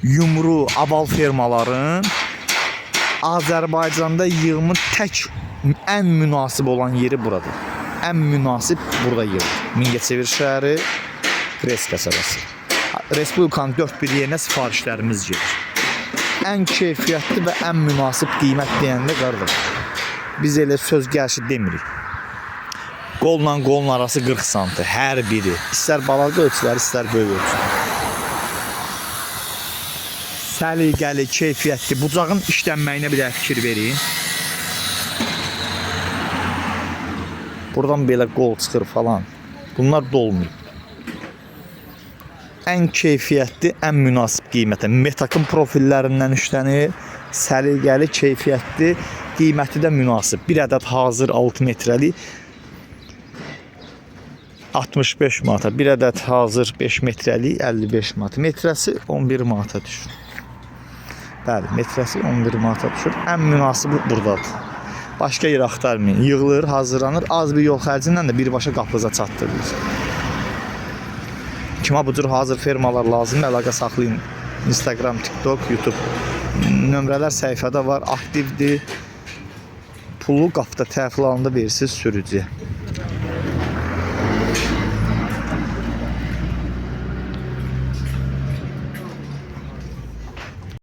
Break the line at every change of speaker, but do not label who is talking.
yumru, aval fermaların Azərbaycanda yığımın tək ən münasib olan yeri buradır. Ən münasib burada yığılır. Mingəçevir şəhəri, Qres qəsəbəsi. Respublikanın 4 bir yerinə sifarişlərimiz gedir. Ən keyfiyyətli və ən münasib qiymət deyəndə qardaş, biz elə söz gəlişi demirik. Qolla qolun arası 40 santı hər biri. İstər balaca ölçülər, istər böyük ölçülər. Səliqəli, keyfiyyətli. Bucağın işlənməyinə bir də fikir verin. Buradan belə qol çıxır falan. Bunlar dolmuyor. Ən keyfiyyətli, ən münasib qiymətə. Metakın profillərindən işlənir. Səliqəli, keyfiyyətli, qiyməti də münasib. Bir ədəd hazır 6 metrəli 65 manata. Bir ədəd hazır 5 metrəli 55 manat. Metrəsi 11 manata düşür. Bəli, metrəsi 11 manata düşür. Ən münasibi buradadır. Başqa yer axtarmayın. Yığılır, hazırlanır. Az bir yol xərcindən də birbaşa qapınıza çatdırılır. Kimə bu cür hazır fermalar lazımdır, əlaqə saxlayın. Instagram, TikTok, YouTube nömrələr səhifədə var, aktivdir. Pulu qapıda təhvil alında verirsiniz sürücüyə.